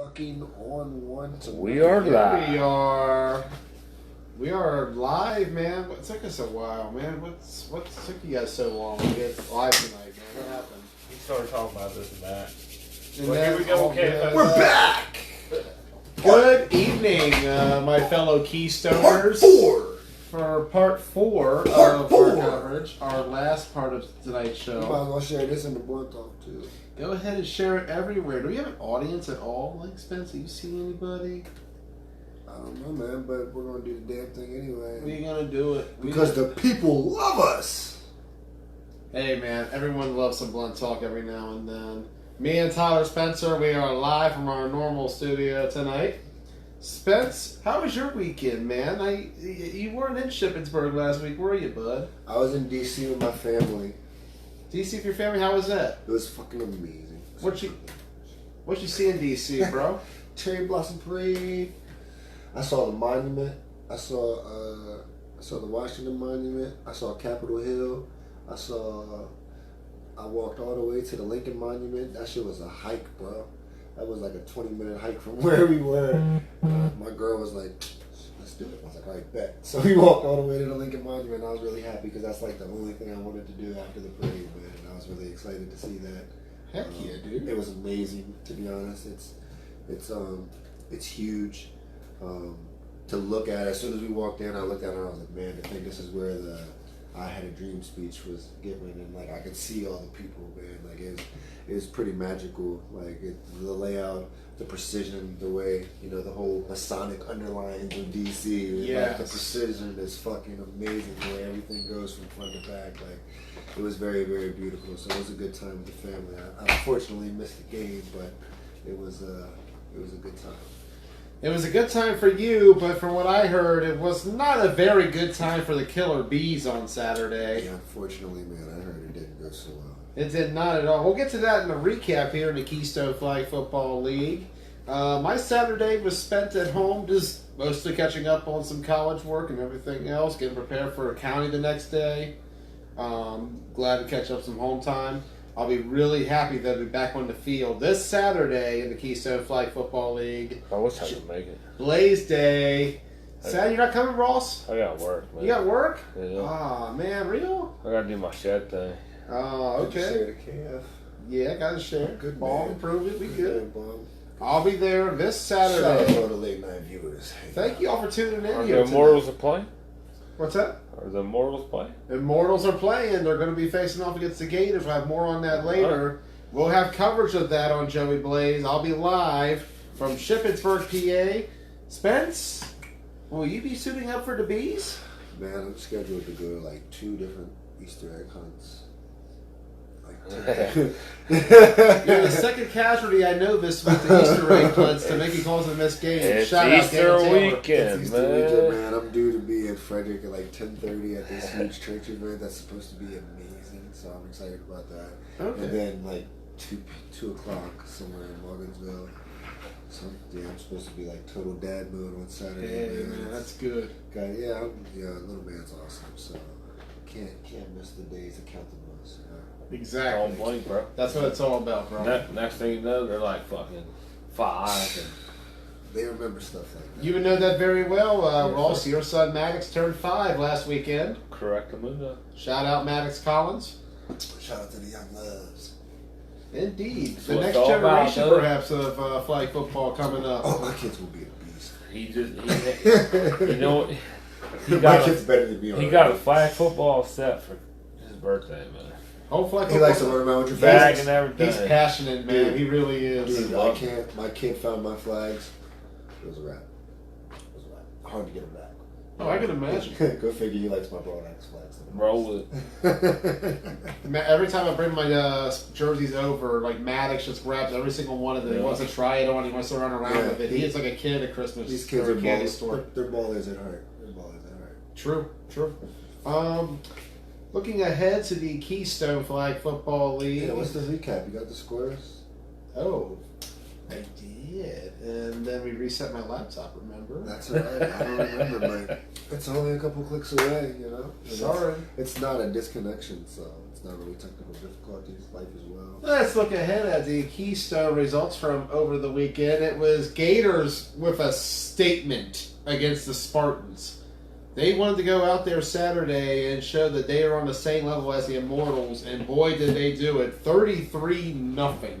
Fucking on one. We are live. We are live, man. It took us a while, man. What took you guys so long to get live tonight, man? What happened? He started talking about this and that. And Well, here we go. all Okay, good. We're back. Good evening, my fellow Keystoners. For part four of our coverage, our last part of tonight's You might show. as well share this in the blunt talk too. Go ahead and share it everywhere. Do we have an audience at all, like Spence? Do you see anybody? I don't know, man, but we're gonna do the damn thing anyway. We gonna do it Because the people love us. Hey man, everyone loves some blunt talk every now and then. Me and Tyler Spencer, we are live from our normal studio tonight. Spence, how was your weekend, man? You weren't in Shippensburg last week, were you, bud? I was in DC with my family. DC with your family, how was that? It was fucking amazing. What you see in DC, bro? Cherry Blossom Parade. I saw the monument. I saw the Washington Monument. I saw Capitol Hill. I walked all the way to the Lincoln Monument. That shit was a hike, bro. That was like a 20-minute hike from where we were. My girl was like, let's do it. I was like, all right, bet. So we walked all the way to the Lincoln Monument. And I was really happy because that's like the only thing I wanted to do after the parade, man. And I was really excited to see that. Heck yeah, dude. It was amazing, to be honest. It's huge. To look at, as soon as we walked in, I looked at it and I was like, man, I think this is where the I Had a Dream speech was given, and like I could see all the people, man. Like it was pretty magical. Like the layout, the precision, the way, the whole Masonic underlines of DC. Yes. Like the precision is fucking amazing. The way everything goes from front to back, like it was very, very beautiful. So it was a good time with the family. I unfortunately missed the game, but it was a good time. It was a good time for you, but from what I heard, it was not a very good time for the Killer Bees on Saturday. Yeah, unfortunately, man, I heard it didn't go so well. It did not at all. We'll get to that in the recap here in the Keystone Flag Football League. My Saturday was spent at home, just mostly catching up on some college work and everything else, getting prepared for county the next day. Glad to catch up some home time. I'll be really happy that I'll be back on the field this Saturday in the Keystone Flag Football League. I wish I could make it. Blaze Day. Saturday, you're not coming, Ross? I got work, man. You got work? Yeah. Ah, man, real? I gotta do my shed thing. Oh, Did you okay. share the KF? Yeah, got to share. Good Ball, man. improve it. We good. man, Bob. I'll be there this Shout out to Saturday. all the late night viewers. Thank you all for tuning in Are here the tonight. Immortals a play? What's that? Are the Immortals play? Immortals are playing. They're going to be facing off against the Gators. We'll have more on that later. We'll have coverage of that on Joey Blaze. I'll be live from Shippensburg, PA. Spence, will you be suiting up for the Bees? Man, I'm scheduled to go to like 2 different Easter egg hunts. You're the second casualty I know this week, the Easter egg hunts to make you calls and miss games. It's Shout out Easter Dan Taylor. weekend, It's Easter weekend, man. man. I'm due to be in Frederick at like 10:30 at this huge church event that's supposed to be amazing. So I'm excited about that. Okay. And then like 2 o'clock somewhere in Morgansville. So yeah, I'm supposed to be like total dad mode on Saturday. Hey, man, that's good. Yeah, little man's awesome. So can't miss the days that count the most. Exactly. Don't blink, bro. That's what it's all about, bro. Next thing you know, they're like fucking 5. And They remember stuff like that. You would know that very well, Ross. Your son Maddox turned 5 last weekend. correct the move. Shout out Maddox Collins. Shout out to the young loves. Indeed. That's The what next it's all about, generation, though. perhaps, of flag football coming up. Oh, my kids will be a beast. He just, you know, he My got kid's better than me. he already. got a flag football set for his birthday, man. Whole flag He likes to football. run around with your Bag flags. and everything. He's passionate, man. Dude. He really is. Dude, my kid found my flags. It was a wrap. Hard to get them back. Oh, I can imagine. Go figure. He likes my broad axe flags. Roll it. Every time I bring my jerseys over, like Maddox just grabs every single one of them. He Yeah. wants to try it on. He wants to run around Yeah. with it. He is like a kid at Christmas. These kids or are a candy ballers. store. They're ballers at heart. They're ballers at heart. True. Looking ahead to the Keystone Flag Football League. Yeah, what's the recap? You got the scores? Oh, I did. And then we reset my laptop, remember? That's all right. I don't remember, but it's only a couple clicks away, you know? And Sorry. It's not a disconnection, so it's not really technical difficulties. Life as well. Let's look ahead at the Keystone results from over the weekend. It was Gators with a statement against the Spartans. They wanted to go out there Saturday and show that they are on the same level as the Immortals, and boy, did they do it. 33-0.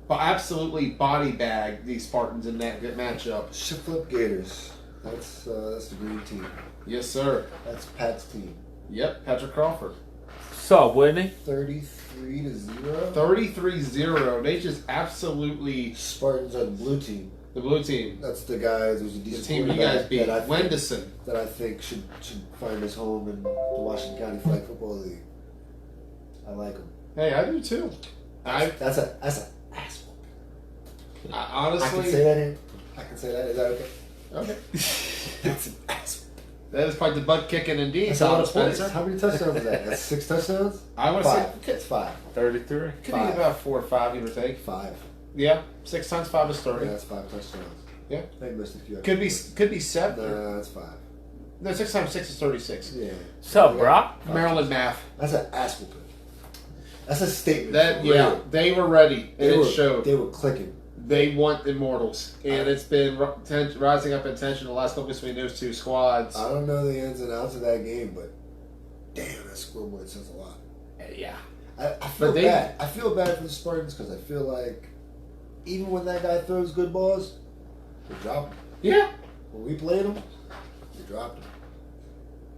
But absolutely body bagged these Spartans in that good matchup. Shift flip Gators. That's the green team. Yes, sir. That's Pat's team. Yep, Patrick Crawford. What's up, Whitney? 33-0. 33-0. They just absolutely... Spartans are the blue team. The blue team. That's the guy who's a The decent team you quarterback guys beat. that I think- Wenderson. that I think should find his home in the Washington County Flag Football League. I like him. Hey, I do too. That's an ass whooping. Honestly... I can say that in. I can say that. Is that okay? Okay. That's an ass. That is quite the butt kicking indeed, That's a lot Tom of points. Spencer. How many touchdowns is that? That's 6 touchdowns. I want to say... 5. It's 5. 33. Could be 5. about 4 or 5, give or take. 5. Yeah, 6 times 5 is Yeah, 30. that's 5 touchdowns. Yeah. They missed a few. Could be 7. Nah, that's 5. No, 6 times 6 is 36. Yeah. What's up, Brock? Maryland math. That's an ass whooping. That's a statement. That for yeah, real. they were ready, and They it were, showed. They were clicking. They want Immortals, and it's been rising up in tension the last couple weeks between those two squads. I don't know the ins and outs of that game, but damn, that scoreboard says a lot. Yeah. I feel But bad. I feel bad for the Spartans because I feel like even when that guy throws good balls, we drop him. Yeah. When we played him, we dropped him.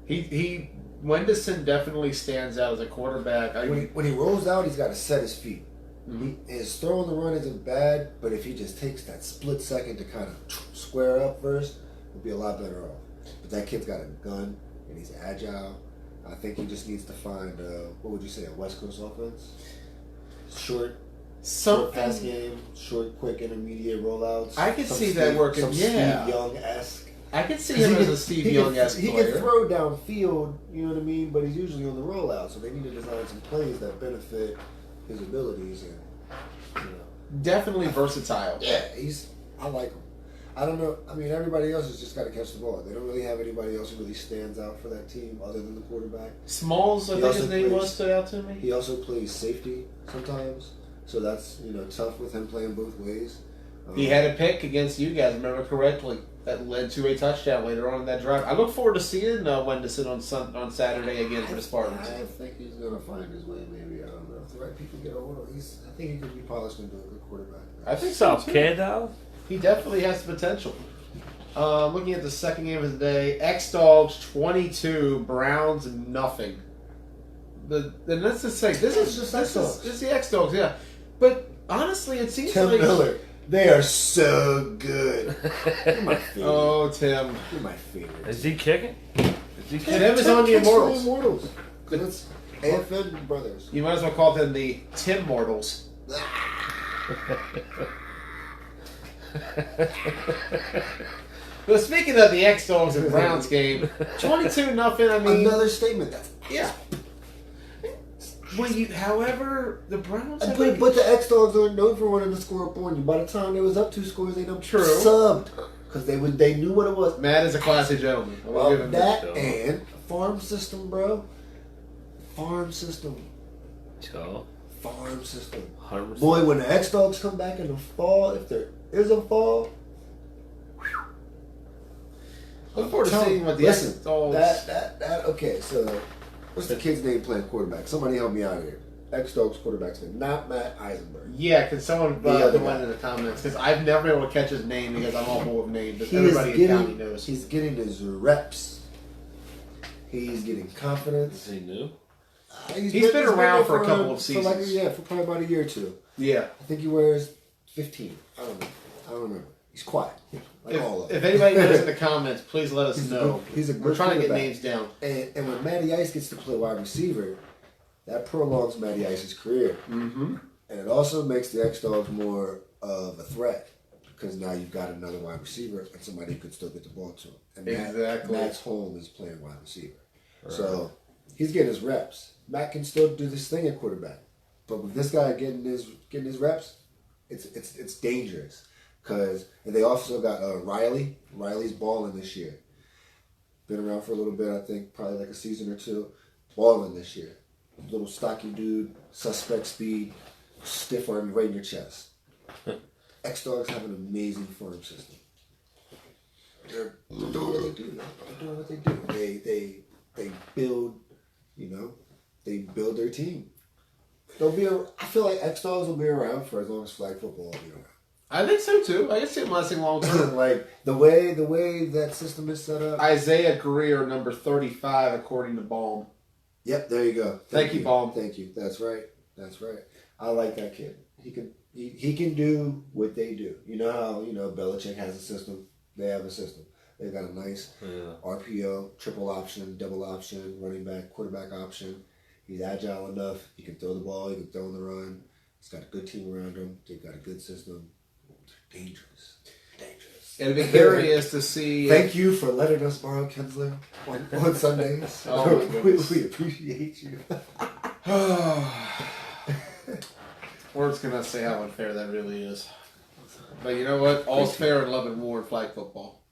He Wenderson definitely stands out as a quarterback. When he rolls out, he's got to set his feet. Mhm. His throw on the run isn't bad, but if he just takes that split second to kind of square up first, we'll be a lot better off. But that kid's got a gun, and he's agile. I think he just needs to find, what would you say, a West Coast offense? Short pass game, short, quick, intermediate rollouts. I could Some see that working, Some yeah. Steve Young-esque. I could see him as a Steve Young-esque He player. can throw downfield, you know what I mean? But he's usually on the rollout, so they need to design some plays that benefit his abilities and, you know. Definitely versatile. Yeah, I like him. I don't know. I mean, everybody else has just got to catch the ball. They don't really have anybody else who really stands out for that team other than the quarterback. Smalls, I He think also his name plays- was, stood out to me. He also plays safety sometimes, so that's, you know, tough with him playing both ways. He had a pick against you guys, remember correctly, that led to a touchdown later on in that drive. I look forward to seeing Wenderson on Saturday again for the Spartans. I think he's gonna find his way. Maybe I don't know if the right people get a hold of him. I think he could be polished into a good quarterback. I think so What's up, too. kid, though? He definitely has the potential. Looking at the second game of the day, X-Dogs 22, Browns nothing. Then let's just say this is the X-Dogs, yeah. But honestly, it seems Tim like Miller, they are so good. You're my favorite. oh Tim, You're my favorite. Is he kicking? Is he kicking? Tim is on the kicks for Immortals. Immortals. It's AFN brothers. You might as well call them the Tim Mortals. But speaking of the X-Dogs and Browns game, 22-0. I mean, Another statement. That's yeah. However, the Browns. have but the X Dogs aren't known for wanting to score up on you. By the time they was up 2 scores, they done True. subbed because they knew what it was. Matt is a classy gentleman. I will Well, give him that that. and farm system, bro. Farm system. So, Farm system. 100%. Boy, when the X Dogs come back in the fall, if there is a fall, Look forward to tell- seeing what the listen, X-Dogs. that okay. So, what's the kid's name playing quarterback? Somebody help me out here. X Dogs quarterback's name, not Matt Eisenberg. Yeah, can someone The other put one guy. in the comments? Because I've never been able to catch his name because I'm all full of names. But He is everybody in county knows. He's getting his reps. He's getting confidence. Is he new? He's been around there for a couple of for like, seasons. for probably about a year or two. Yeah. I think he wears 15. I don't know. I don't remember. He's quiet, like all of them. If anybody knows in the comments, please let us He's a know. good- he's a We're good trying to get quarterback. names down. And when Matty Ice gets to play wide receiver, that prolongs Matty Ice's career. Mm-hmm. And it also makes the X-Dogs more of a threat because now you've got another wide receiver and somebody who could still get the ball to him. And Exactly. Matt's home is playing wide receiver. So he's getting his reps. Matt can still do this thing at quarterback. But with this guy getting his reps, it's dangerous. And they also got Riley. Riley's balling this year. Been around for a little bit, I think, probably like a season or two. Balling this year. Little stocky dude, suspect speed, stiff arm right in your chest. X-Dogs have an amazing farm system. They're doing what they do. They're doing what they do. They build, they build their team. I feel like X-Dogs will be around for as long as flag football will be around. I think so too. I can see him lasting long term. Like the way that system is set up. Isaiah Greer, number 35, according to Baum. Yep, there you go. Thank you, Baum. Thank you. That's right. I like that kid. He can do what they do. You know how Belichick has a system. They have a system. They've got a nice RPO, triple option, double option, running back, quarterback option. He's agile enough. He can throw the ball. He can throw on the run. He's got a good team around him. They've got a good system. They're dangerous. It'll be curious to see. Thank you for letting us borrow Kinsler on Sundays. Oh, my we goodness. appreciate you. Words cannot say how unfair that really is. But you know what? All's fair in love and war in flag football.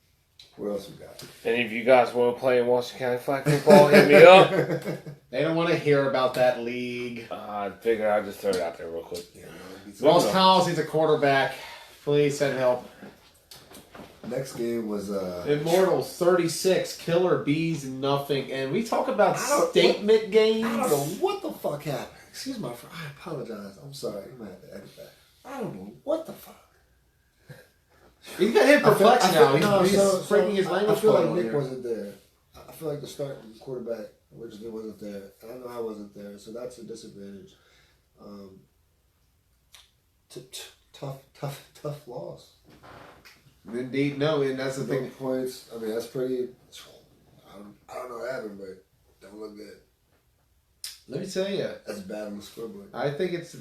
What else we got? Any of you guys want to play in Washington County flag football? Hit me up. They don't want to hear about that league. I figured I'd just throw it out there real quick. Ross Collins, he's a quarterback. Please send help. Next game was Immortals 36, Killer Bees nothing. And we talk about I don't- statement games. I don't know what the fuck happened. Excuse my friend. I apologize. I'm sorry. I'm gonna have to edit that. I don't know what the fuck. He's got him perplexed now. He's breaking his I language. feel like bubble Nick here. wasn't there. I feel like the starting quarterback originally wasn't there. I know I wasn't there, so that's a disadvantage. Tough loss. Indeed, no, and that's the Big thing. points. I mean, that's pretty. I don't know what happened, but don't look good. Let me tell you, That's bad on the scoreboard. I don't think it has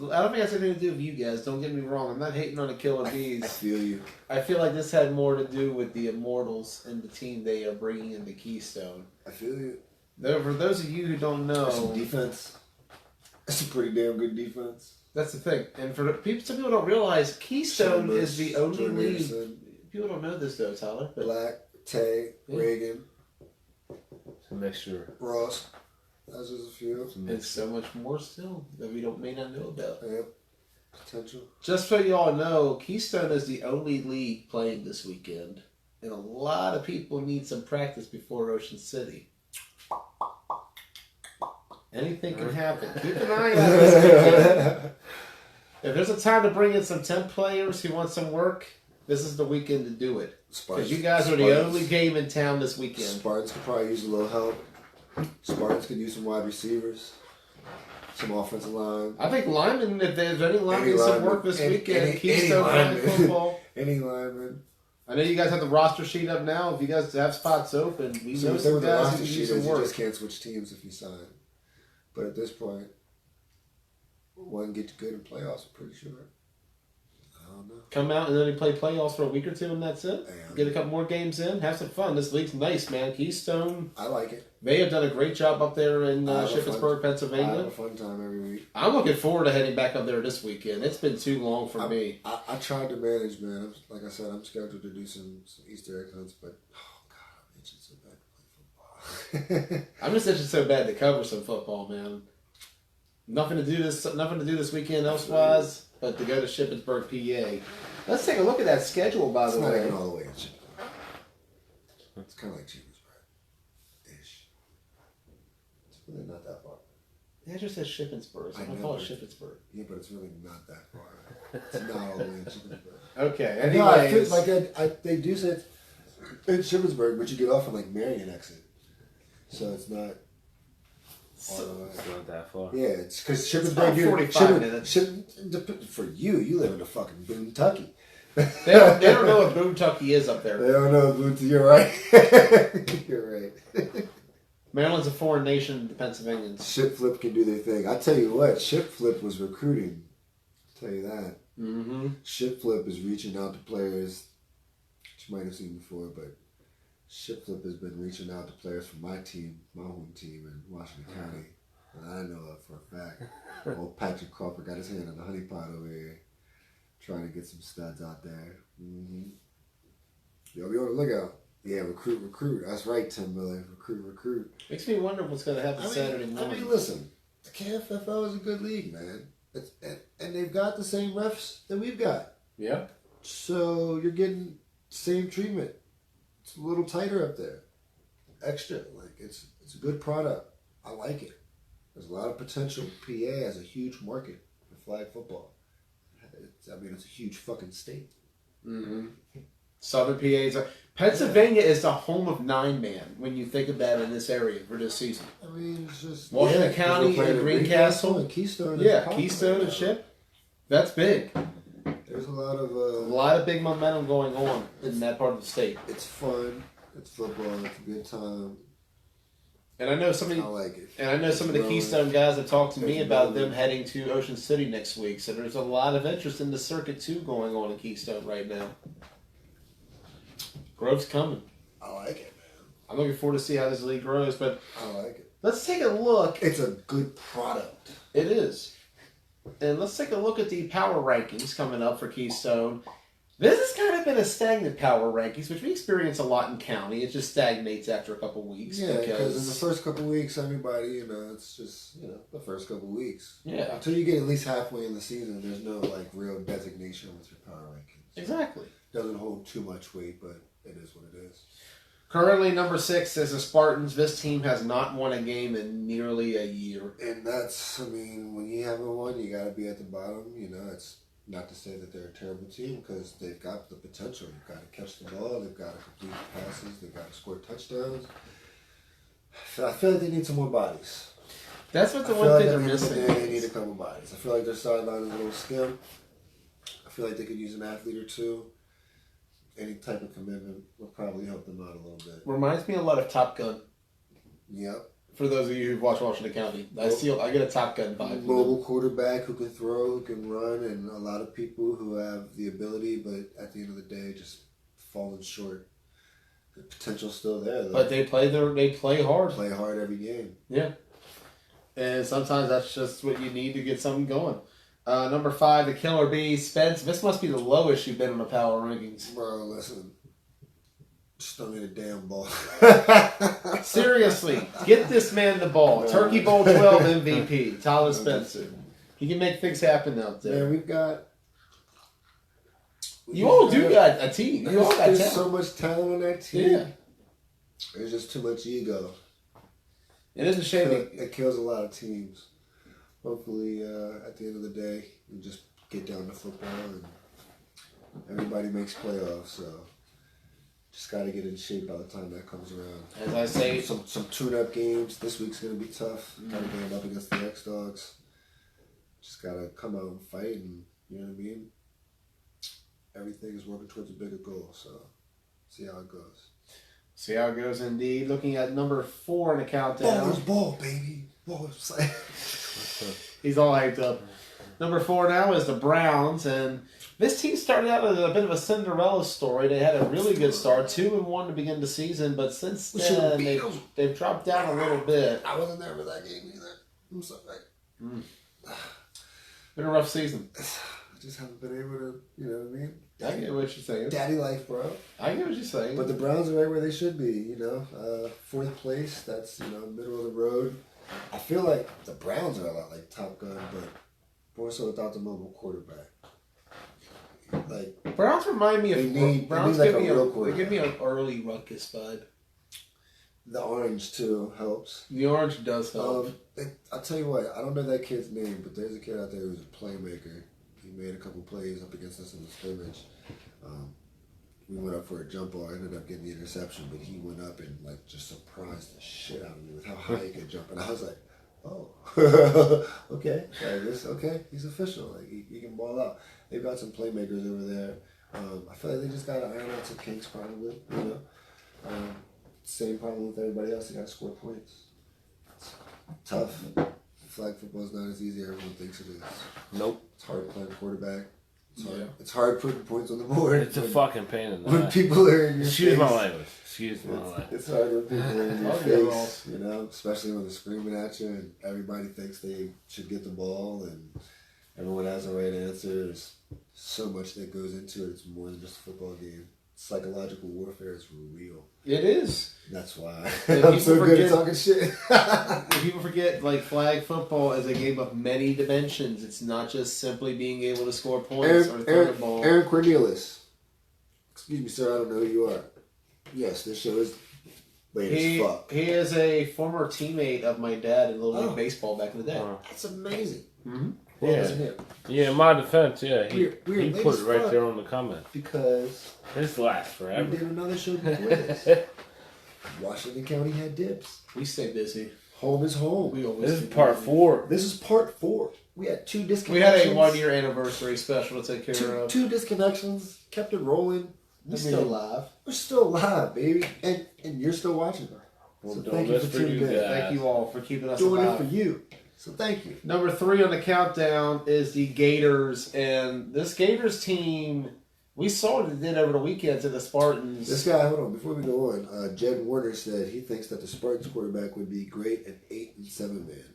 anything to do with you guys. Don't get me wrong. I'm not hating on the Killer I Bees. feel you. I feel like this had more to do with the Immortals and the team they are bringing in the Keystone. I feel you. For those of you who don't That's some know, defense. That's a pretty damn good defense. that's the thing. And for the people, some people don't realize Keystone Chambers, is the only Jordan league. Anderson, People don't know this though, Tyler. But Black, Tay, Yeah. Reagan, It's a mixture. Ross. That's just a few. it's so much more still that we may not know about. Yep. Potential. Just so you all know, Keystone is the only league playing this weekend, and a lot of people need some practice before Ocean City. Anything can happen. Keep an eye out this weekend. If there's a time to bring in some 10 players who want some work, this is the weekend to do it. Because you guys are the only game in town this weekend. Spartans could probably use a little help. Spartans could use some wide receivers, some offensive line. I think linemen, if there's any linemen Any some lineman, work this any- weekend, any Keystone Flag lineman. football. Any lineman. I know you guys have the roster sheet up now. If you guys have spots open, we So know the thing some with the guys who roster can sheet use is some you work. just can't switch teams if you sign. But at this point, one gets good in playoffs, I'm pretty sure. I don't know. Come out and then play playoffs for a week or two, and that's it. Yeah. Get a couple more games in, have some fun. This league's nice, man. Keystone, I like it. they have done a great job up there in I have a Shippensburg, I have Pennsylvania. a fun time every week. I'm looking forward to heading back up there this weekend. It's been too long for me. I tried to manage, man. Like I said, I'm scheduled to do some Easter egg hunts, but oh god, I'm itching so bad to play football. I'm just itching so bad to cover some football, man. Nothing to do this weekend elsewise, but to go to Shippensburg, PA. Let's take a look at that schedule, by It's the not way. even all the way in Shippensburg. It's kind of like Chambersburg-ish. It's really not that far. They just said Shippensburg, so I I'm going to know, call it but- Shippensburg. Yeah, but it's really not that far. It's not all the way in Shippensburg. Okay, No, I feel anyways. like they do say it's in Shippensburg, but you get off on like Marion exit, so it's not all the way. It's not that far. Yeah, it's because about Shippensburg. 45 minutes. For you live in a fucking Boontucky. They don't know what Boontucky is up there. They don't know Boontucky. You're right. You're right. Maryland's a foreign nation to Pennsylvanians. Ship Flip can do their thing. I tell you what, Ship Flip was recruiting. I'll tell you that. Mm-hmm. Ship Flip is reaching out to players that you might have seen before, but Ship Flip has been reaching out to players from my team, my home team in Washington County. And I know it for a fact. Old Patrick Crawford got his hand on the honey pot over here. trying to get some studs out there. Mm-hmm. Yo, be on the lookout. Yeah, recruit. That's right, Tim Miller. Recruit. Makes me wonder what's going to happen Saturday morning. I mean, listen, the KFFL is a good league, man. And they've got the same refs that we've got. Yeah. So you're getting same treatment. It's a little tighter up there. Extra. Like, it's a good product. I like it. There's a lot of potential. PA has a huge market for flag football. It's a huge fucking state. Mm-hmm. Southern PA's Pennsylvania is the home of 9-man when you think about it in this area for this season. I mean, it's just Washington County and Greencastle and Keystone. Keystone and Ship. That's big. There's a lot of big momentum going on in that part of the state. It's fun. It's football. It's a good time. And I know some of I like it. And I know some of the Keystone guys that talked to me about them heading to Ocean City next week. So there's a lot of interest in the circuit too going on in Keystone right now. Grove's coming. I like it, man. I'm looking forward to see how this league grows. But I like it. let's take a look. It's a good product. It is. And let's take a look at the power rankings coming up for Keystone. This has kind of been a stagnant power rankings, which we experience a lot in county. It just stagnates after a couple weeks. Yeah, because in the first couple weeks, everybody, it's just, the first couple weeks. Yeah. Until you get at least halfway in the season, there's no, real designation with your power rankings. Exactly. Doesn't hold too much weight, but it is what it is. Currently, number 6 is the Spartans. This team has not won a game in nearly a year. And that's, when you haven't won, you got to be at the bottom. It's not to say that they're a terrible team because they've got the potential. They've got to catch the ball. They've got to complete passes. They've got to score touchdowns. I feel like they need some more bodies. That's what the one thing they're missing. missing. They need a couple bodies. I feel like their sideline is a little skim. I feel like they could use an athlete or two. Any type of commitment will probably help them out a little bit. Reminds me a lot of Top Gun. Yep. For those of you who've watched Washington County, I get a Top Gun vibe. Mobile quarterback who can throw, who can run, and a lot of people who have the ability, but at the end of the day, just falling short. The potential's still there, though. But they play hard. Play hard every game. Yeah. And sometimes that's just what you need to get something going. Number 5, the Killer Bee. Spence, this must be the lowest you've been in the power rankings. Bro, listen. Just don't need a damn ball. Seriously, get this man the ball. Turkey Bowl 12 MVP, Tyler Spencer. He can make things happen out there. Man, we've got... You all do got a team. You all got There's talent. so much talent on that team. Yeah. There's just too much ego. It is a shame. It kills a lot of teams. Hopefully, at the end of the day, we just get down to football and everybody makes playoffs. So, just got to get in shape by the time that comes around. As I say, some tune-up games. This week's going to be tough. Got to game up against the X-Dogs. Just got to come out and fight, and you know what I mean? Everything is working towards a bigger goal. So, see how it goes. See how it goes indeed. Looking at number 4 in the countdown. Ball, baby. Balls. He's all hyped up. Number 4 now is the Browns, and this team started out as a bit of a Cinderella story. They had a really good start, 2-1 to begin the season, but since then they've dropped down a little bit. I wasn't there for that game either. I'm sorry. Been a rough season. I just haven't been able to, you know what I mean? I get what you're saying. Daddy life, bro. I get what you're saying. But the Browns are right where they should be, 4th place, that's, middle of the road. I feel like the Browns are a lot like Top Gun, but more so without the mobile quarterback. Like Browns remind me of Browns give me an early Ruckus vibe. The orange too helps. The orange does help. I'll tell you what, I don't know that kid's name, but there's a kid out there who's a playmaker. He made a couple plays up against us in the scrimmage. We went up for a jump ball. I ended up getting the interception, but he went up and just surprised the shit out of me with how high he could jump. And I was like, oh, okay. Okay, he's official. Like he can ball out. They've got some playmakers over there. I feel like they just got to iron out some kinks probably, Same problem with everybody else. They got to score points. It's tough. Flag football is not as easy as everyone thinks it is. Nope. It's hard playing quarterback. Yeah. It's hard putting points on the board. It's a fucking pain in the when ass. people are in your Excuse face. my language. Excuse my language. It's hard when people are in your Okay, face, especially when they're screaming at you and everybody thinks they should get the ball and everyone has the right answer. There's so much that goes into it. It's more than just a football game. Psychological warfare is real. It is. That's why And I'm so people good at forget- talking shit. People forget, like, flag football is a game of many dimensions. It's not just simply being able to score points or throw the ball. Aaron Cornelius. Excuse me, sir. I don't know who you are. Yes, this show is late as fuck. He is a former teammate of my dad in Little League Oh. Baseball back in the day. That's amazing. Mm-hmm. Well, Yeah. isn't it? Yeah, in my defense, yeah, he We're he late put as it right fuck. there on the comment. Because This lasts we forever. did another show before this. Washington County had dibs. We stay busy. Home is home. We always This is stay part busy. 4. This is part 4. We had 2 disconnections. We had a 1-year anniversary special to take care Two, of. 2 disconnections. Kept it rolling. We're I still mean, live. We're still alive, baby. And you're still watching. We're So doing thank you this for for tuning you in. guys. Thank you all for keeping us Doing alive. it for you. So thank you. Number 3 on the countdown is the Gators, and this Gators team, we saw what it did over the weekend to the Spartans. This guy, hold on, before we go on, Jed Warner said he thinks that the Spartans quarterback would be great at 8-7 man.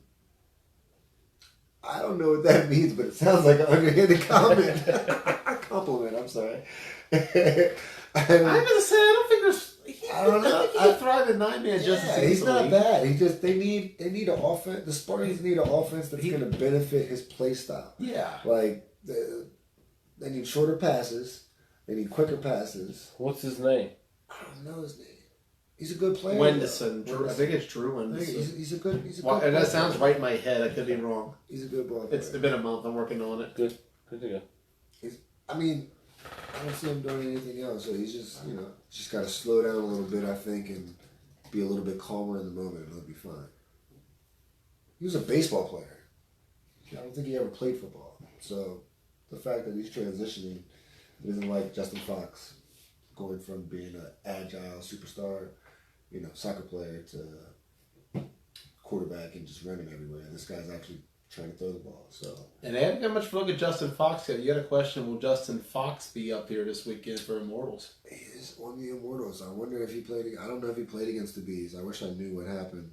I don't know what that means, but it sounds like an underhanded comment. Compliment, I'm sorry. I'm gonna say I don't think there's. I don't know. I think he can thrive in 9-man just as He's not easily. bad. He just they need an offense. The Spartans need an offense that's going to benefit his play style. Yeah. Like they need shorter passes. They need quicker passes. What's his name? I don't know his name. He's a good player. Wendison. though. I think it's Drew I think Wendison. he's a good. Well, and that ball sounds player. right in my head. I could be wrong. He's a good ball player. It's been a month. I'm working on it. Good to go. I mean, I don't see him doing anything else. So he's just just got to slow down a little bit, I think, and be a little bit calmer in the moment, and he'll be fine. He was a baseball player. I don't think he ever played football. So the fact that he's transitioning isn't like Justin Fox going from being an agile superstar, soccer player to quarterback and just running everywhere. This guy's actually trying to throw the ball. So And I haven't got much of a look at Justin Fox yet. You got a question, will Justin Fox be up here this weekend for Immortals? he's on the Immortals. I wonder if he played. I don't know if he played against the Bees. I wish I knew what happened.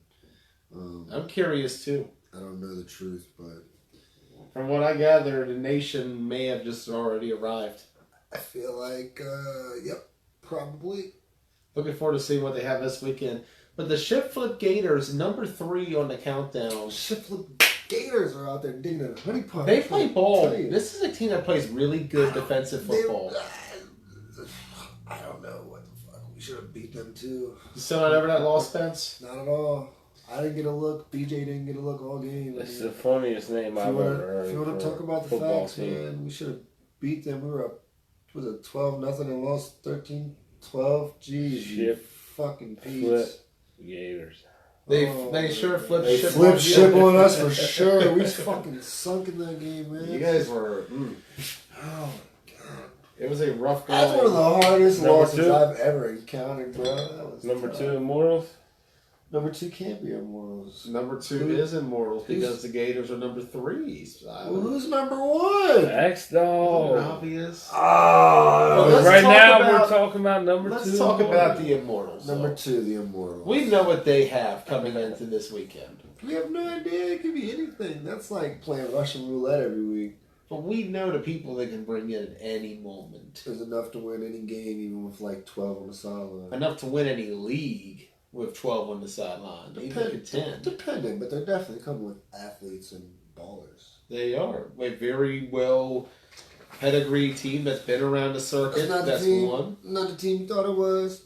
I'm curious too. I don't know the truth, but From what I gather, the nation may have just already arrived. I feel like, yep, probably. Looking forward to seeing what they have this weekend. But the Ship Flip Gators, number 3 on the countdown. Shiflip Gators are out there digging in a honey pot. They play ball. Tell you. This is a team that plays really good defensive football. I don't know what the fuck. We should have beat them too. You still not ever that loss, Spence? Not at all. I didn't get a look. BJ didn't get a look all game. I It's mean, the funniest name I've ever heard. if you want to for talk about a the football facts, team. man, we should have beat them. We were up, was it 12-0 and lost 13-12? Jeez, you Ship, fucking peas. flip. Gators. They sure flipped They ship flipped on you. ship on us for sure. We fucking sunk in that game, man. You guys were. Oh, It was a rough game. that's one of the hardest Number losses 2? I've ever encountered, bro. That was Number tough. 2 Immortals. Number 2 can't be Immortals. Number 2 Who- is Immortals because who's- the Gators are number 3. Well, who's number 1? X Dog. Obvious. Oh, let's Right talk now about- we're talking about number 2. Let's talk about the Immortals. number 2, the Immortals. We know what they have coming into this weekend. We have no idea. It could be anything. That's like playing Russian roulette every week. But we know the people they can bring in at any moment. There's enough to win any game, even with like 12 on the sideline. Enough to win any league with 12 on the sideline. Even contend. Depending, but they're definitely coming with athletes and ballers. They are. A very well pedigree team that's been around the circuit. It's not the That's team. won. Not the team you thought it was.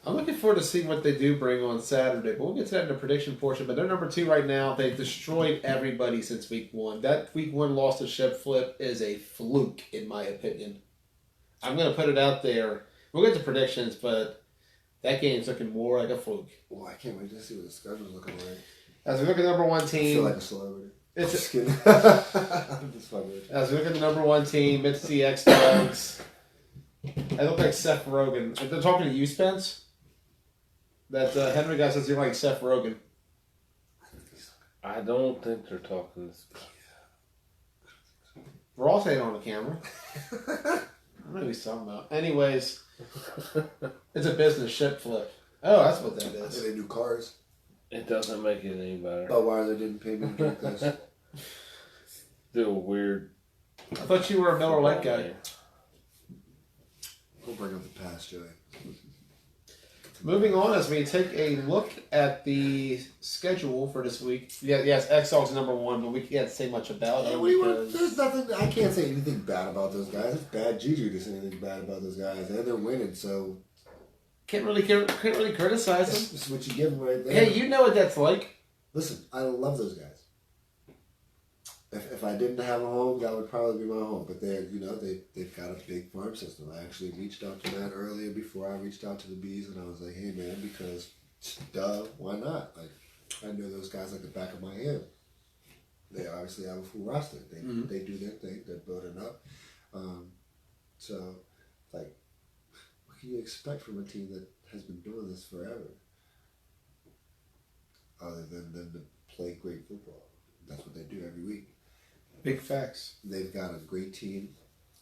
I'm looking forward to seeing what they do bring on Saturday, but we'll get to that in the prediction portion. But they're number 2 right now. They've destroyed everybody since week 1. That week 1 loss to Ship Flip is a fluke, in my opinion. I'm going to put it out there. We'll get to predictions, but that game's looking more like a fluke. Well, I can't wait to see what the schedule's looking like. As we look at the number 1 I team, feel like a celebrity. it's Just kidding. I'm just fucking with you. as we look at the number 1 team, it's the X Dogs. I look like Seth Rogen. If they're talking to you, Spence, that Henry guy says you're like Seth Rogen. I don't think they're talking this. Ross ain't on the camera. I don't know what he's talking about. Anyways, it's a business ship flip. Oh, that's what that Did is. they do cars? It doesn't make it any better. Budweiser didn't pay me to drink this. Do a weird. I thought you were a Miller Lite guy. We'll bring up the past, Joey. Moving on, as we take a look at the schedule for this week. Yeah, yes, X-Dogs number 1, but we can't say much about Yeah, them. there's nothing. I can't say anything bad about those guys. It's bad juju to say anything bad about those guys, and they're winning. So Can't really criticize them. this is what you give them right there. Hey, you know what that's like. Listen, I love those guys. If I didn't have a home, that would probably be my home. But they've got a big farm system. I actually reached out to Matt earlier before I reached out to the Bees, and I was like, hey man, because why not? Like, I know those guys like the back of my hand. They obviously have a full roster. They do their thing. They're building up. So, like, what can you expect from a team that has been doing this forever? Other than them to play great football. That's what they do every week. Big facts. They've got a great team,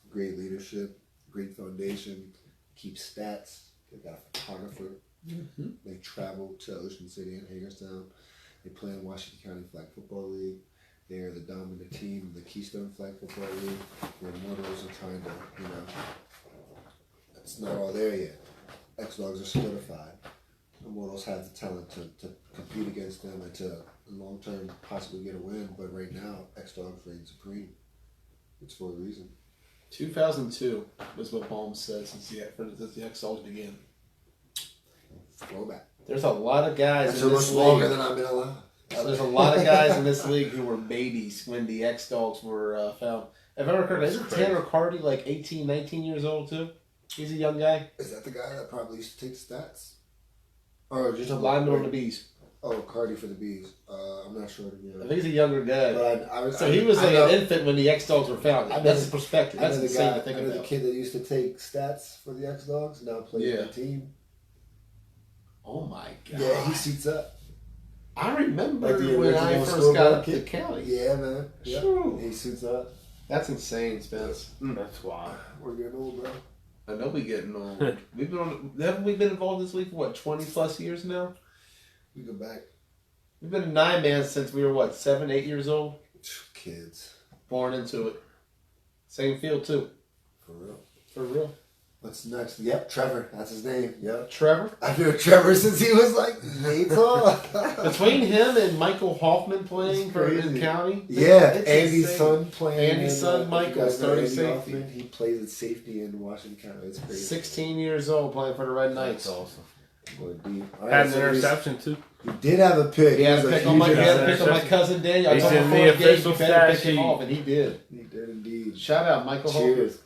great leadership, great foundation, keep stats. They've got a photographer. Mm-hmm. They travel to Ocean City and Hagerstown. They play in Washington County Flag Football League. They are the dominant team in the Keystone Flag Football League. The Immortals are trying to, it's not all there yet. X-Dogs are solidified. Immortals have the talent to compete against them and to long term possibly get a win, but right now X-Dogs reign supreme. It's for a reason. 2002 was what Baum said since the X-Dogs began. Throwback. There's a lot of guys That's in so this much longer league. than I've been alive. There's a lot of guys in this league who were babies when the X-Dogs were found. If I remember correctly, isn't Tanner Carty like 18, 19 years old too? He's a young guy. Is that the guy that probably used to take the stats? Or just a Lineman on the Bees. Oh, Cardi for the Bees. I'm not sure to be I honest. think he's a younger guy. But So he was like an infant when the X-Dogs were founded. I know That's the- his perspective. I know That's the insane guy. to think I know the about. kid that used to take stats for the X-Dogs now plays Yeah. for the team. Oh my god. Yeah, he suits up. I remember Like the when I original first got scoreboard up to kid? county. Yeah, man. Yeah. Phew. He suits up. That's insane, Spence. That's why. We're getting old, bro. I know we getting old. Haven't we been involved this league for what, 20 plus years now? We go back. We've been a 9-man since we were what, 7, 8 years old? Kids. Born into it. Same field too. For real. For real. What's next? Yep, Trevor. That's his name. Yep. Trevor? I've known Trevor since he was like 8 tall. Between him and Michael Hoffman playing for It's in crazy. county. Yeah, it's Andy's insane. son playing. Andy's son, Michael, starting safety. Hoffman, he plays at safety in Washington County. It's crazy. 16 years old playing for the Red Knights. That's awesome. Boy, deep. All Had right, an so interception too. he did have a pick. He had was a a pick on my, huge he had a pick on my interception. cousin Daniel. I He's told him in before the the game, official you better pick stat him sheet. off, and he did. He did indeed. Shout out Michael Hoffman. Cheers.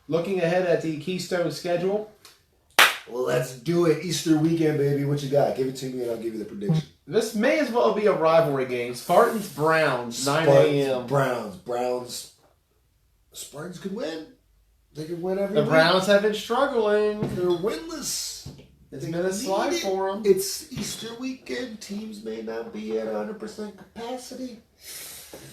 Looking ahead at the Keystone schedule, Well, let's do it. Easter weekend, baby. What you got? Give it to me and I'll give you the prediction. this may as well be a rivalry game. Spartans Browns, 9 Spartans, a.m. Browns. Spartans could win. They could win every The week. Browns have been struggling. They're winless. It's They been a slide need it. for them. It's Easter weekend. Teams may not be at 100% capacity.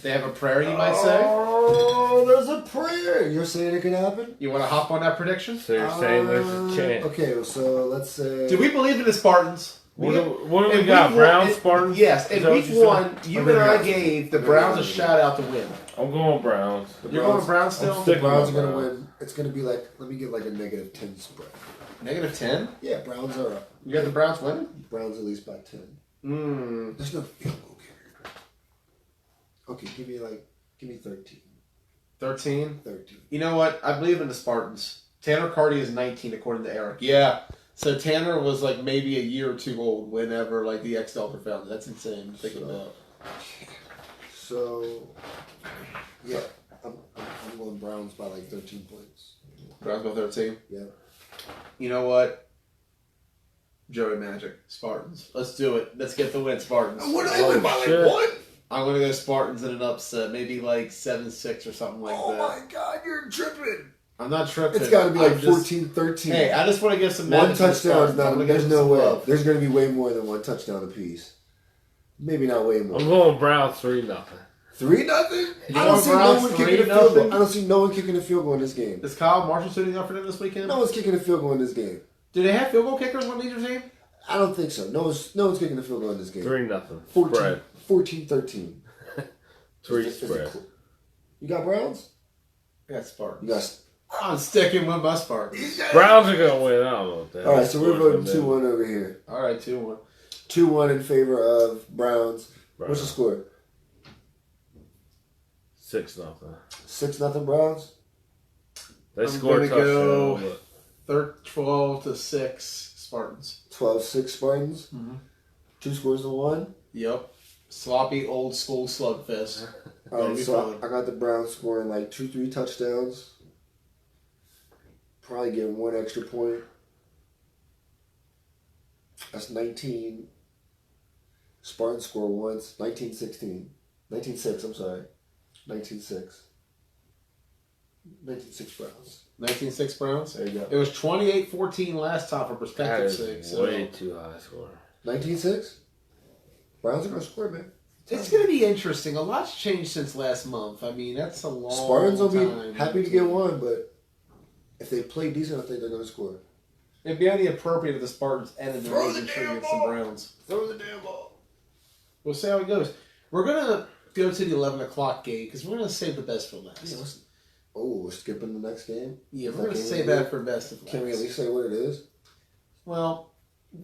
They have a prayer, you might say. Oh, there's a prayer. You're saying it could happen? You want to hop on that prediction? So you're saying there's a chance. Okay, so let's say. Do we believe in the Spartans? What do in we got? week Browns, one- Spartans? Yes, Is in that what week you said? one, you and I gave the Browns a shout out to win. I'm going Browns. You're going Browns still? I'm The sticking Browns are with going to Browns. win. It's going to be like, let me get like a -10 spread. -10? Yeah, Browns are up. You got the Browns winning? Browns at least by 10. Hmm. There's no field goal kicker. Okay, give me 13. 13? 13. You know what? I believe in the Spartans. Tanner Carty is 19, according to Eric. Yeah. So Tanner was like maybe a year or two old whenever like the X-Dogs were founded. That's insane to think about. So, yeah, I'm going Browns by like 13 points. Browns go 13. Yeah. You know what? Joey Magic. Spartans. Let's do it. Let's get the win, Spartans. What do they win by shit. like 1? I'm going to go Spartans in an upset. Maybe like 7-6 or something like Oh that. my God, you're tripping. I'm not tripping. It's got to be like I'm just- 14-13. Hey, I just want to give some One magic to the touchdown is Spartans. I'm not. gonna There's give no them some way. love. There's going to be way more than one touchdown apiece. Maybe not way more. I'm going Browns 3-0. 3-0. I You don't going see no Browns one kicking a field 3-0? goal. I don't see no one kicking a field goal in this game. Is Kyle Marshall suiting up for them this weekend? No one's kicking a field goal in this game. Do they have field goal kickers on either team? I don't think so. No one's kicking a field goal in this game. 3-0. 14, Spread. 14-13. 3 Is it spread. You got Browns? I got Spartans. You got. I'm sticking with my Spartans. Browns are gonna win. I don't know what that. All right, so we're voting Score's gonna 2-1 over here. All right, 2-1. 2-1 in favor of Browns. be. What's the score? 6-0. 6-0 Browns. They I'm scored a gonna go- touchdown. 12-6 Spartans. 12-6 Spartans. Mm-hmm. 2 scores to 1. Yep. Sloppy old school slugfest. All That'll right, be so fun. I got the Browns scoring like 2-3 touchdowns. Probably getting 1 extra point. That's 19. Spartans score once. 19-16. 19-6, I'm sorry. 19-6. 19-6 Browns. 19-6 Browns. There you It go. was 28-14 last time for That perspective is sake. way So too high score. 19-6? Browns are going to score, man. it's going to be interesting. A lot's changed since last month. I mean, that's a long Spartans will time. be happy to get 1, but if they play decent, I think they're going to score. It'd be only appropriate if the Spartans ended their Throw the losing streak damn against the ball. Browns. Throw the damn ball. We'll see how it goes. We're going to go to the 11 o'clock game because we're going to save the best for last. We're skipping the next game? Yeah, Is we're going to game save we that do? for best of Can we at last. least say what it is? Well,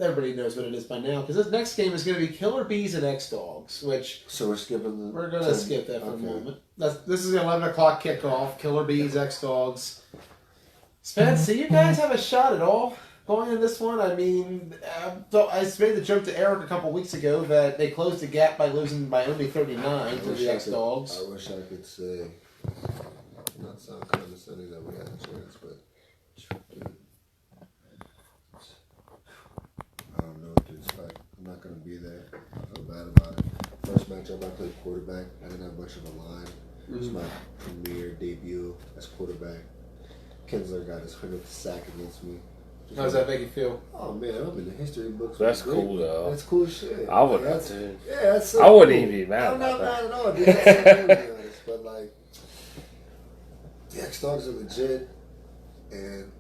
everybody knows what it is by now because this next game is going to be Killer Bees and X Dogs, which So we're skipping the... we're going to skip that for Okay. a moment. This is an 11 o'clock kickoff. Killer Bees, X Dogs. Spence, do you guys have a shot at all going in this one? I mean, I made the joke to Eric a couple weeks ago that they closed the gap by losing by only 39 to the X Dogs. I wish I could say, not sound condescending that we had a chance, but dude, I don't know what to expect. I'm not going to be there. I feel bad about it. First matchup, I played quarterback. I didn't have much of a line. It was my premier debut as quarterback. Kinsler got his 100th sack against me. How does that make you feel? Oh man, I'm in the history books. That's Great. cool, though. That's cool shit. I would have That's- too. Yeah, that's so I wouldn't cool. even be mad I'm about not that. mad at all, dude. That's so cool, to be honest. But like, the X Dogs are legit, and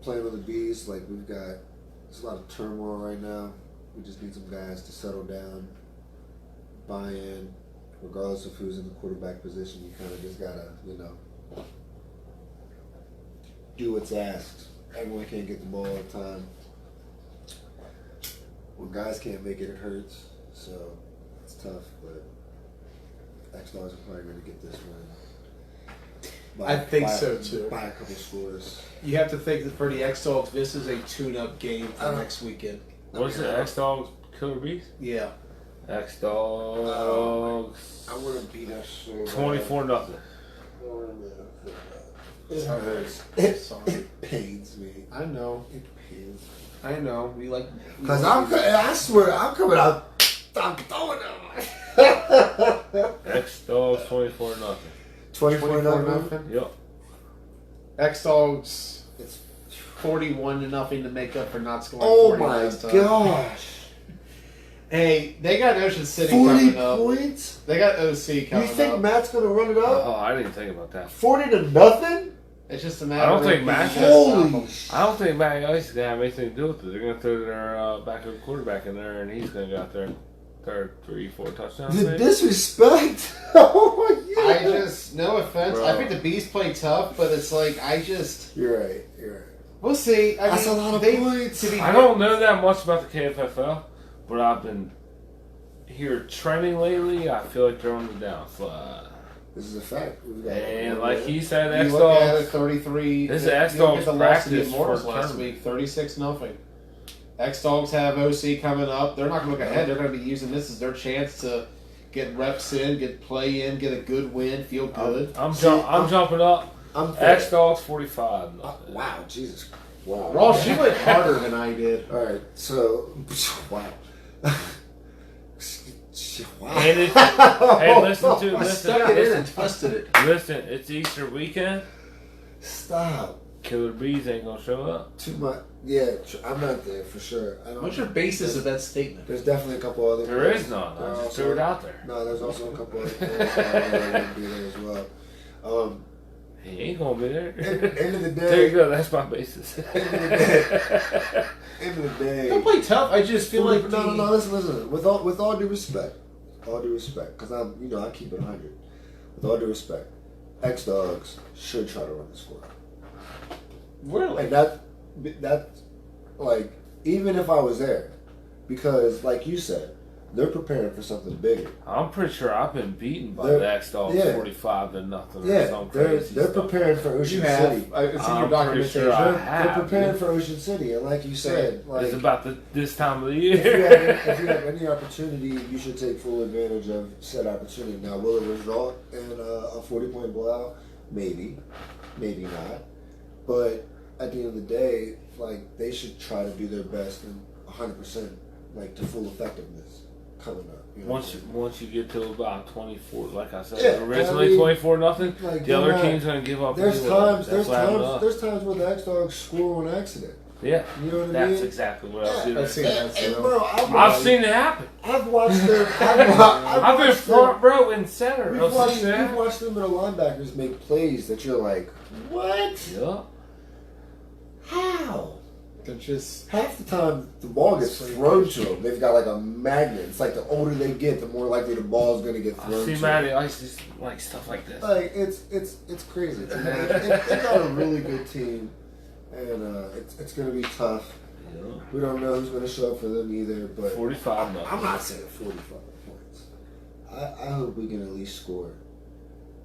playing with the Bees, like there's a lot of turmoil right now. We just need some guys to settle down, buy in, regardless of who's in the quarterback position. You kind of just gotta, do what's asked. Everyone can't get the ball all the time. When guys can't make it, it hurts. So it's tough, but X Dogs are probably going to get this one. I think so, too. By a couple scores. You have to think that for the X Dogs, this is a tune-up game for Uh-huh. next weekend. What's it? X Dogs, Killer Bees? Yeah. X Dogs. I want to beat that shit. 24-0. It hurts. Sorry. It pains me. I know. It pains me. I know. We like. Because I swear, I'm coming out. I'm throwing them. X Dogs 24-0. 24-0. Yep. X Dogs It's 41-0 to make up for not scoring. Oh 40 my last time. gosh. Hey, they got Ocean City 40 coming up. points? They got OC You coming think up. Matt's going to run it up? Oh, I didn't think about that. 40-0? It's just a matter. I don't of think if Matt- you just stop Holy them. I don't think Matt Ice is going to have anything to do with it. They're going to throw their backup quarterback in there, and he's going to go out there and throw 3-4 touchdowns. The maybe. disrespect. Oh my god. I just, no offense. Bro. I think the Bees play tough, but it's like You're right. You're right. we'll see. I That's mean, a lot of they, points. To be I don't know that much about the KFFL, but I've been here trending lately. I feel like they're on the downslide. This is a fact. We've got And like he said, You X look at it, Dogs. 33. This is you X look at Dogs the loss to the practice Immortals for last tournament. week, 36-0. X Dogs have OC coming up. They're not going to look ahead. They're going to be using this as their chance to get reps in, get play in, get a good win, feel good. I'm See, I'm- jumping up. I'm X Dogs 45. Wow, Jesus. Wow. Ross, you went harder than I did. All right, so wow. Wow. And it's, hey, listen to I listen, stuck it in and listen, twisted it. listen. It's Easter weekend. Stop. Killer Bees ain't gonna show up. Too much. Yeah, I'm not there for sure. I don't, What's your basis of that statement? There's definitely a couple other. There players. is none. There I are just also- threw it out there. No, there's also a couple other players that wouldn't be there as well. He ain't gonna be there. End of the There you day. go. That's my basis. End of the day. They'll play tough. I just feel like No. Listen. With all due respect, because I keep it 100. With all due respect, X Dogs should try to run the score. Really? And that, like, even if I was there, because, like you said, they're preparing for something bigger. I'm pretty sure I've been beaten by They're- the X-Dogs yeah. 45-0 or Yeah, some they're crazy stuff. preparing for Ocean You have. City. It's in I'm your pretty documentation. sure I They're have, preparing yeah. for Ocean City, and like you said, like, It's about this time of the if year. you have any opportunity, you should take full advantage of said opportunity. Now, will it result in a 40-point blowout? Maybe, maybe not. But at the end of the day, like, they should try to do their best and 100%, like, to full effectiveness coming up. You know Once you get to about 24, like I said, Yeah, originally I mean, 24-0, like, the other they're not- team's gonna give up. There's anyway. times, That's what happened to us. there's times where the X Dogs score on accident. Yeah, You know what I that's mean? exactly what I was Yeah, doing. I've seen that. And So. bro, I've seen it happen. I've watched them. I've been front row and center. We've of watched success. them middle linebackers make plays that you're like, what? Yeah. How? They're just. Half the time the ball gets thrown to them. They've got like a magnet. It's like the older they get, the more likely the ball's going to get I thrown see to Matty them. Ice just like stuff like this. Like it's crazy. They've got a really good team, and it's going to be tough. Yeah. We don't know who's going to show up for them either, but 45-0. I'm not saying 45 points. I hope we can at least score.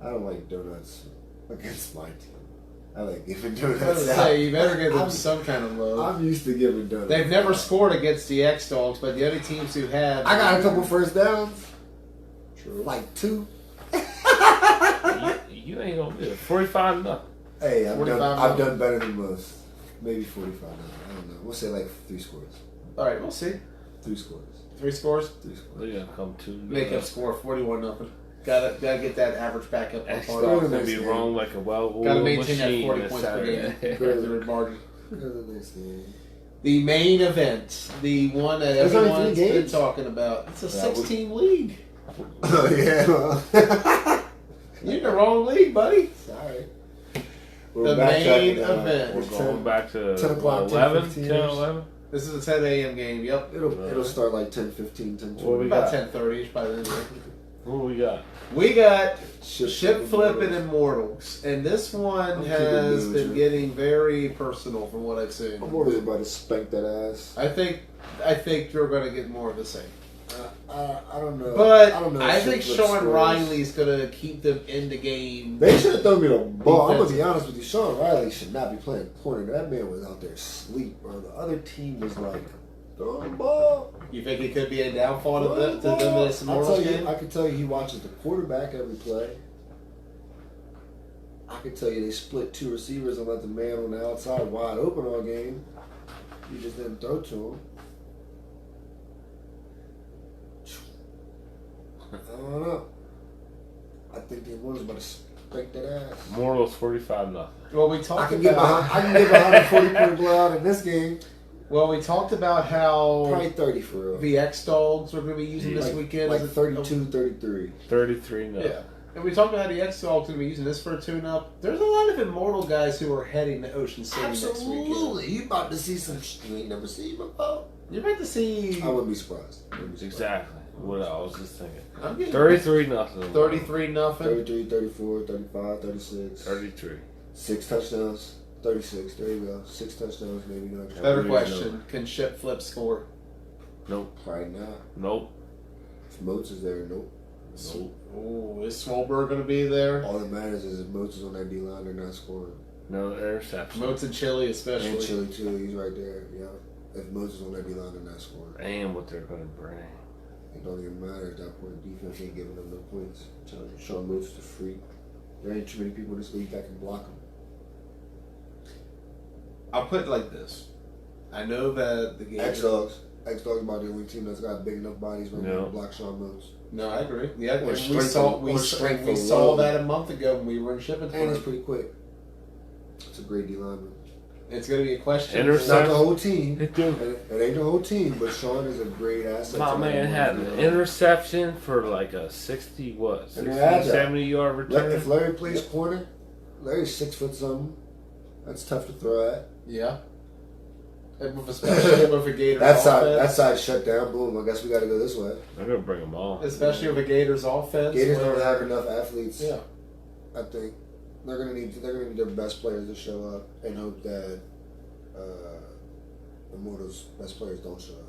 I don't like donuts against my team. I like giving I was donuts gonna out. say, you better give them I'm- some kind of love. I'm used to giving donuts. They've never out. scored against the X Dogs, but the other teams who have. I got a couple first downs, True. like 2. You ain't gonna do it. 45-0. Hey, I've 45 done better than most. Maybe 45. I don't know. We'll say like 3 scores. All right, we'll see. 3 scores. 3 scores. 3 scores. They're gonna come to Make up score 41-0. Gotta get that average back up. X-Dogs on gonna Nice be game. wrong like a well-oiled Gotta maintain that machine 40 this points per game. Saturday. Good margin. Good of this game. The main event, the one that There's only everyone's 3 been games? talking about. It's a Yeah, 6-team league. Oh, yeah. You're in the wrong league, buddy. Sorry. The main event. We're going back to 10 o'clock, 11, 10, 10, 11. This is a 10 a.m. game. Yep. It'll start like 10, 15, 10, 20. What we About got? 10:30 by then. What we got? We got Ship Ship Flipping Immortals, and this one I'm has keeping been losing. getting very personal from what I've seen. I'm already about to spank that ass. I think you're going to get more of the same. I don't know. But I don't know. I if think Ship Flip Sean scores. Riley's going to keep them in the game. They should have thrown me the ball. I'm gonna be Defensive. honest with you. Sean Riley should not be playing corner. That man was out there asleep, bro. The other team was like, throw the ball. You think it could be a downfall Throw to the them ball. in this Immortals game? I can tell you he watches the quarterback every play. I can tell you they split 2 receivers and let the man on the outside wide open all game. You just didn't throw to him. I don't know. I think the Immortals about to spank that ass. Mortals 45-0. Well, we I talked can get about behind. I can get behind a 40-point blowout in this game. we talked about how Probably 30 for real. the X Dogs are going to be using this like, weekend like as a 32, 33. 33-0. Yeah. And we talked about how the X Dogs going to be using this for a tune-up. There's a lot of Immortal guys who are heading to Ocean City next weekend. Absolutely. You about to see some shit you ain't never seen before. You're about to see. I wouldn't be surprised. Exactly. What I was just thinking. I'm getting 33-0. 33-0. 33, 34, 35, 36. 33. 6 touchdowns. 36. There you go. 6 touchdowns, maybe not. Better There you question: can Ship Flip score? Nope. Probably not. Nope. If Moats is there, nope. Nope. Oh, is Swolberg going to be there? All that matters is if Moats is on that D line, they're not scoring. No interception. Moats and Chili especially. And Chili too. He's right there. Yeah. If Moats is on that D line, they're not scoring. And what they're going to bring. It don't even matter at that point. Defense ain't giving them no points. I'm telling you, Sean Moats is a freak. There ain't too many people in this league that can block him. I'll put it like this: I know that the game. X Dogs about the only team that's got big enough bodies where we Yeah. can block Sean Moats. No, I agree. Yeah, Or we strength saw of- we, or strength we of saw will. that a month ago when we were in shipping. And it's pretty quick. It's a great D lineman. It's going to be a question. Intercept- It's not the whole team. It do. It ain't the whole team, but Sean is a great asset. My to man that had D an line. interception for like a 60, what? And 60, they're agile. 70-yard return. If Larry plays corner, Larry's 6 foot something. That's tough to throw at. Yeah. And with especially with a Gators That offense. side shut down. Boom. I guess we got to go this way. They're going to bring them all. Especially with a Gators offense. Gators where- don't have enough athletes. Yeah. I think they're gonna need their best players to show up and hope that Immortals' best players don't show up.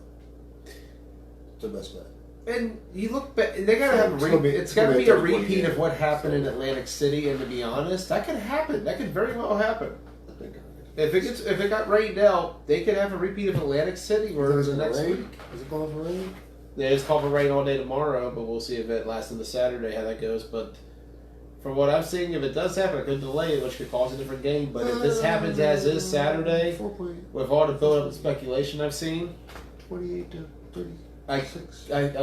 It's their best bet. And you look back, they gotta have it's gotta be a repeat of what happened in Atlantic City. And to be honest, that could happen. That could very well happen. If it got rained out, they could have a repeat of Atlantic City or the next week. Is it going for rain? Yeah, it's called for rain all day tomorrow, but we'll see if it lasts into Saturday how that goes. But from what I'm seeing, if it does happen, it could delay it, which could cause a different game. But if this happens as is Saturday, with all the build-up and speculation I've seen, 28 to 30. I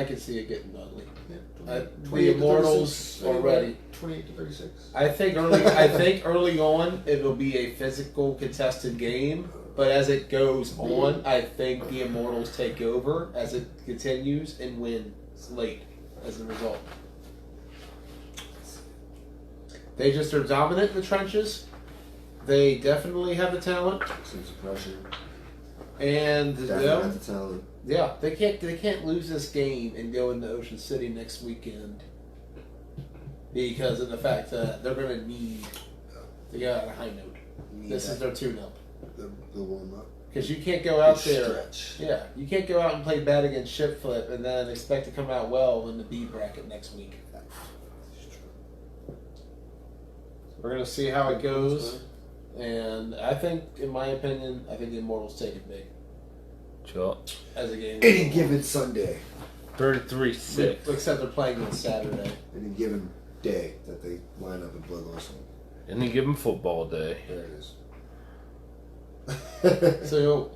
can see it getting ugly. Yeah, The Immortals are ready. 28 to 36. I think early on it will be a physical contested game, but as it goes on, I think the Immortals take over as it continues and win late as a result. They just are dominant in the trenches. They definitely have the talent, Sense of pressure. and Definitely have the talent. yeah, they can't lose this game and go into Ocean City next weekend because of the fact that they're going to need to go out on a high note. This is their tune-up. The warm-up. Because you can't go out there. Stretch. Yeah, you can't go out and play bad against Ship Flip and then expect to come out well in the B bracket next week. We're going to see how it goes. And I think, in my opinion, the Immortals take it big Sure. as a game. Any given Sunday, 33-6. Except they're playing on Saturday. any given day that they line up at Blood Loss. Any given football day. There it is. So,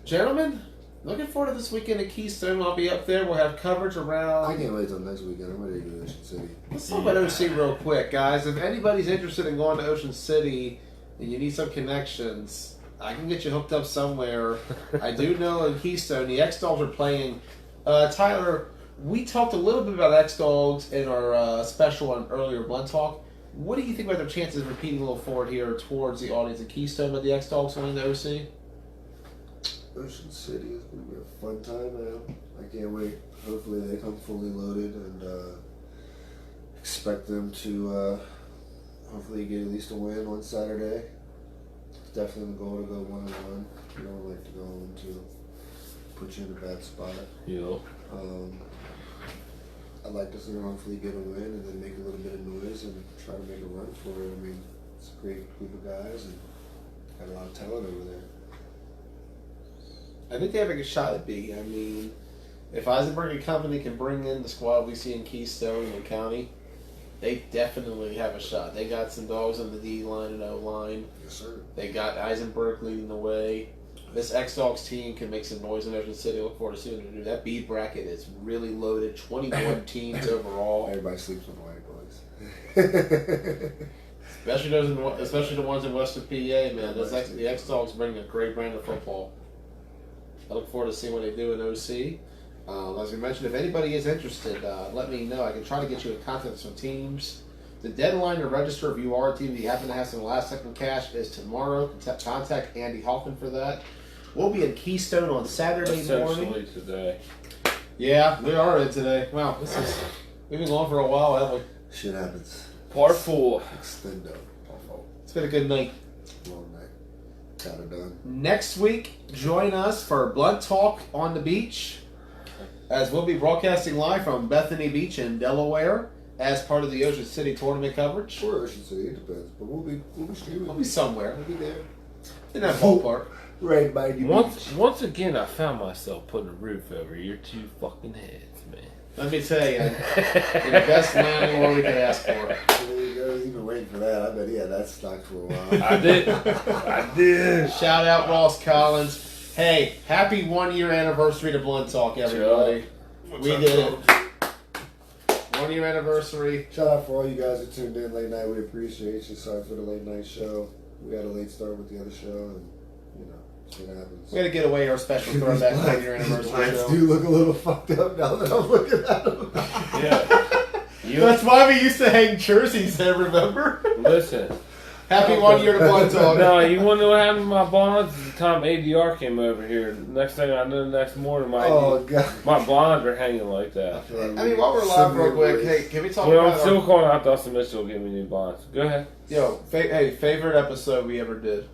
gentlemen, looking forward to this weekend at Keystone. I'll be up there. We'll have coverage I around. can't wait till next weekend. I'm ready to go to Ocean City. Let's talk about OC real quick, guys. If anybody's interested in going to Ocean City and you need some connections, I can get you hooked up somewhere. I do know in Keystone, the X-Dogs are playing. Tyler, we talked a little bit about X-Dogs in our special on earlier Blunt Talk. What do you think about their chances of repeating a little forward here towards the audience at Keystone with the X-Dogs winning the OC? Ocean City is going to be a fun time, man. I can't wait. Hopefully they come fully loaded and expect them to hopefully get at least a win on Saturday. It's definitely the goal to go 1-1. You don't like to go on to put you in a bad spot. Yo. I'd like to see them hopefully get a win and then make a little bit of noise and try to make a run for it. I mean, it's a great group of guys and got a lot of talent over there. I think they have a good shot at B. I mean, if Eisenberg and company can bring in the squad we see in Keystone and County, they definitely have a shot. They got some dogs on the D line and O line. Yes, sir. They got Eisenberg leading the way. This X-Dogs team can make some noise in Ocean City. I look forward to seeing them do that. B bracket is really loaded. 21 teams overall. Everybody sleeps on the white boys. Especially the ones in Western PA, man. The X-Dogs bring a great brand of football. I look forward to seeing what they do in OC. As we mentioned, if anybody is interested, let me know. I can try to get you in contact with some teams. The deadline to register if you are a team that you happen to have some last-second cash is tomorrow. Contact Andy Hoffman for that. We'll be in Keystone on Saturday morning. Essentially today. Yeah, we are in today. Wow, we've been going for a while, haven't we? Shit happens. Part 4. Extendo. It's been a good night. Long night. Got it done. Next week, join us for Blood Talk on the beach, as we'll be broadcasting live from Bethany Beach in Delaware as part of the Ocean City tournament coverage. Or Ocean City, it depends. But we'll be streaming. We'll be somewhere We'll be there. in that ballpark. Right by you. Once again, I found myself putting a roof over your two fucking heads, man. Let me tell you, the best landlord we could ask for. There you go. He's been waiting for that. I bet he had that stock for a while. I did. Shout out Ross Collins. Hey, happy 1-year anniversary to Blunt Talk, everybody. We did it. 1-year anniversary. Shout out for all you guys who tuned in late night. We appreciate you. Sorry for the late night show. We had a late start with the other show, and shit happens. We had to get away our special throwback 1-year anniversary Lights show. do look a little fucked up now that I'm looking at them. Yeah. That's why we used to hang jerseys there, remember? Listen, Happy 1 year to Blood Talk. No, you want to know what happened to my bonds? The time ADR came over here. Next thing I knew, the next morning, Oh God. my bonds are hanging like that. I mean, while we're live real quick, hey, can we talk Well, I'm about still calling out Dustin Mitchell to give me new bonds. Go ahead. favorite episode we ever did?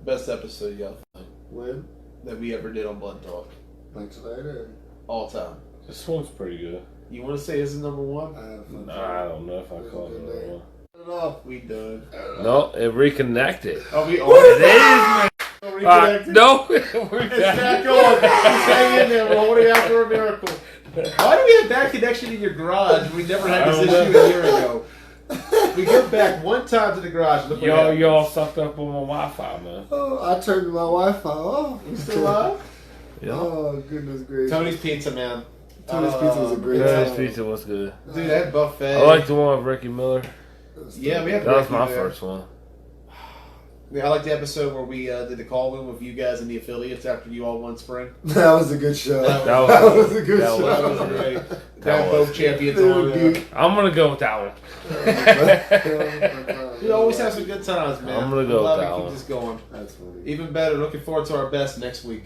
Best episode y'all think When? that we ever did on Blood Talk Like tonight or? all time? This one's pretty good. You want to say this is number one? I have fun. Nah, I don't know if I This is call it a good another day. one. Cut it off. We done. No, it reconnected. Oh, we It is, man. reconnected. No, we're It's back. back on. Just hang in there. We're holding out for a miracle. Why do we have bad connection in your garage? We never had this I don't issue a year ago. We go back one time to the garage. Look what happened. Y'all sucked up on my Wi-Fi, man. Oh, I turned my Wi-Fi off. You still live? Yeah. Oh goodness gracious. Tony's Pizza, man. Tony's Pizza was a great Tony's time. Pizza was good. Dude, that buffet. I like the one with Ricky Miller. Yeah, we had That was Ricky my there. first one. I like the episode where we did the call-in with you guys and the affiliates after you all won spring. That was a good show. That That was a good that show. That was great. That Got was both champions Dude, on. dude. I'm gonna go with that one. We always have some good times, man. I'm gonna go glad with that we keep one. this going. That's funny. Even better, looking forward to our best next week.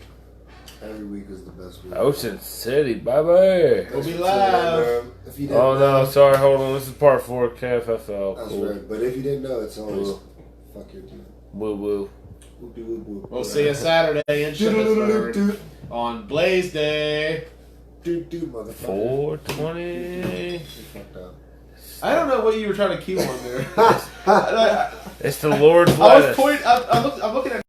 Every week is the best week. Ocean City, baby. We'll be live. If you didn't Oh know, no, sorry, hold on. This is part 4 of KFFL. That's Cool. right. But if you didn't know, it's always Cool. fuck your team. Woo woo. Whoop de whoop whoop. We'll see you Saturday in Shippensburg Dude, on Blaze Day. motherfucker. 420. You fucked up. I don't know what you were trying to cue on there. It's the Lord's I was lettuce. I'm looking at